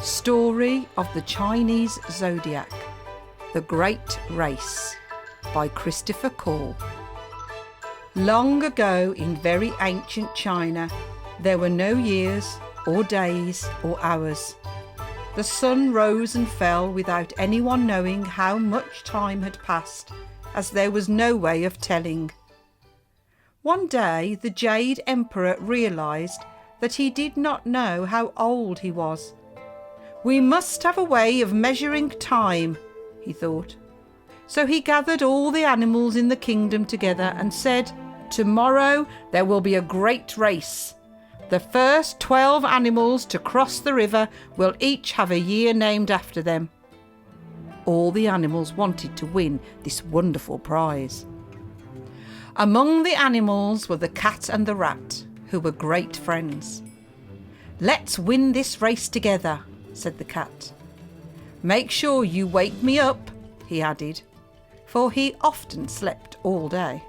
Story of the Chinese Zodiac, The Great Race by Cristopher Corr. Long ago in very ancient China, there were no years or days or hours. The sun rose and fell without anyone knowing how much time had passed, as there was no way of telling. One day the Jade Emperor realised that he did not know how old he was. "We must have a way of measuring time," he thought. So he gathered all the animals in the kingdom together and said, "Tomorrow there will be a great race. The first 12 animals to cross the river will each have a year named after them." All the animals wanted to win this wonderful prize. Among the animals were the cat and the rat, who were great friends. "Let's win this race together," said the cat. "Make sure you wake me up," he added, for he often slept all day.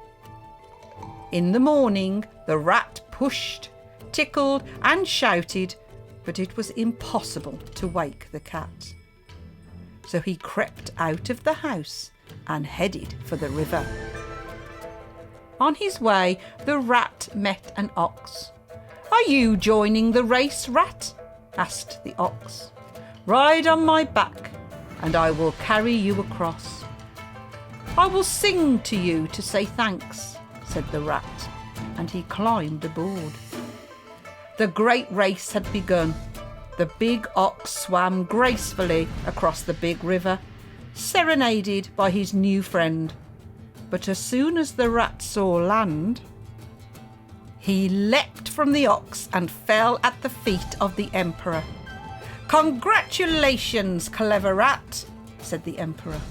In the morning, the rat pushed, tickled and shouted, but it was impossible to wake the cat. So he crept out of the house and headed for the river. On his way, the rat met an ox. "Are you joining the race, rat?" asked the ox. "Ride on my back, and I will carry you across." "I will sing to you to say thanks," said the rat, and he climbed aboard. The great race had begun. The big ox swam gracefully across the big river, serenaded by his new friend. But as soon as the rat saw land, he leapt from the ox and fell at the feet of the emperor. "Congratulations, clever rat," said the emperor.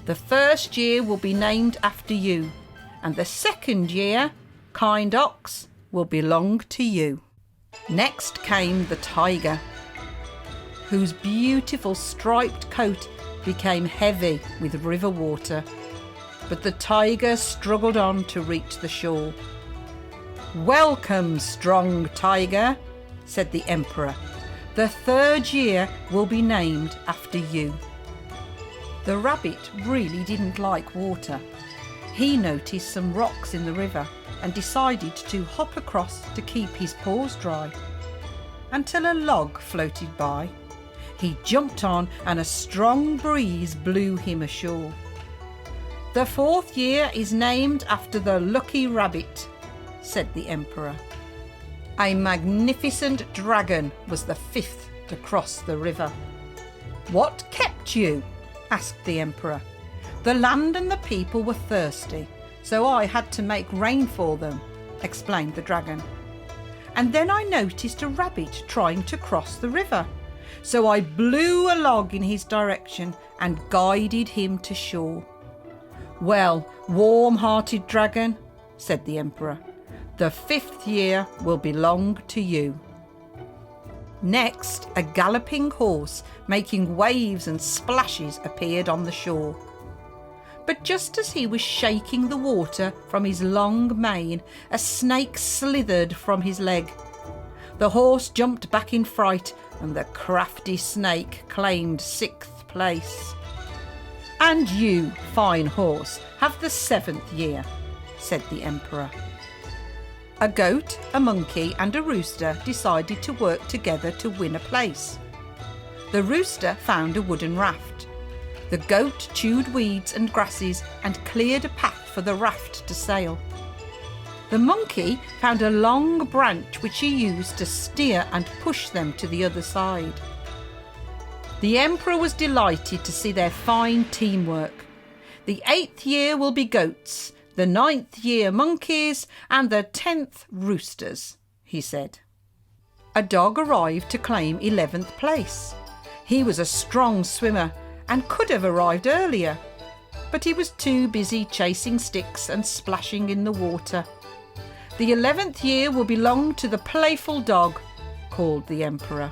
"The first year will be named after you, and the second year, kind ox, will belong to you." Next came the tiger, whose beautiful striped coat became heavy with river water, but the tiger struggled on to reach the shore. "Welcome, strong tiger," said the emperor. "The third year will be named after you." The rabbit really didn't like water. He noticed some rocks in the river and decided to hop across to keep his paws dry, until a log floated by. He jumped on and a strong breeze blew him ashore. "The fourth year is named after the lucky rabbit," said the emperor. A magnificent dragon was the fifth to cross the river. "What kept you?" asked the emperor. "The land and the people were thirsty, so I had to make rain for them," explained the dragon. "And then I noticed a rabbit trying to cross the river, so I blew a log in his direction and guided him to shore." "Well, warm-hearted dragon," said the emperor, "the fifth year will belong to you." Next, a galloping horse making waves and splashes appeared on the shore. But just as he was shaking the water from his long mane, a snake slithered from his leg. The horse jumped back in fright, and the crafty snake claimed 6th place. "And you, fine horse, have the 7th year," said the emperor. A goat, a monkey and a rooster decided to work together to win a place. The rooster found a wooden raft. The goat chewed weeds and grasses and cleared a path for the raft to sail. The monkey found a long branch which he used to steer and push them to the other side. The emperor was delighted to see their fine teamwork. "The 8th year will be goats, the 9th year monkeys, and the 10th roosters," he said. A dog arrived to claim 11th place. He was a strong swimmer and could have arrived earlier, but he was too busy chasing sticks and splashing in the water. "The 11th year will belong to the playful dog," called the emperor.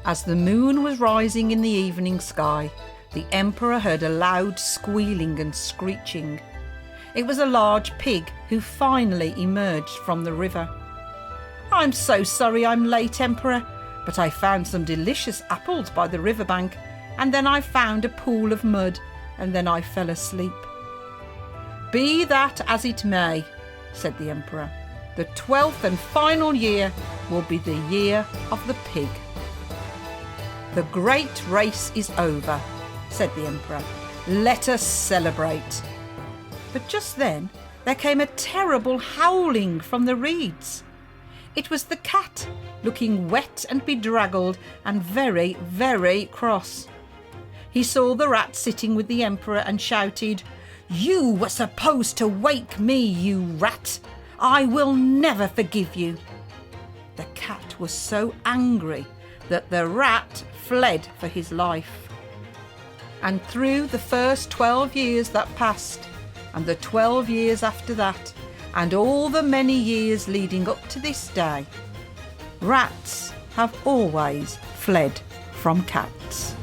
As the moon was rising in the evening sky, the emperor heard a loud squealing and screeching. It was a large pig who finally emerged from the river. "I'm so sorry I'm late, Emperor, but I found some delicious apples by the riverbank, and then I found a pool of mud, and then I fell asleep." "Be that as it may," said the Emperor, "the 12th and final year will be the year of the pig." "The great race is over," said the Emperor. "Let us celebrate." But just then there came a terrible howling from the reeds. It was the cat, looking wet and bedraggled and very, very cross. He saw the rat sitting with the Emperor and shouted, "You were supposed to wake me, you rat! I will never forgive you." The cat was so angry that the rat fled for his life. And through the first 12 years that passed, and the 12 years after that, and all the many years leading up to this day, rats have always fled from cats.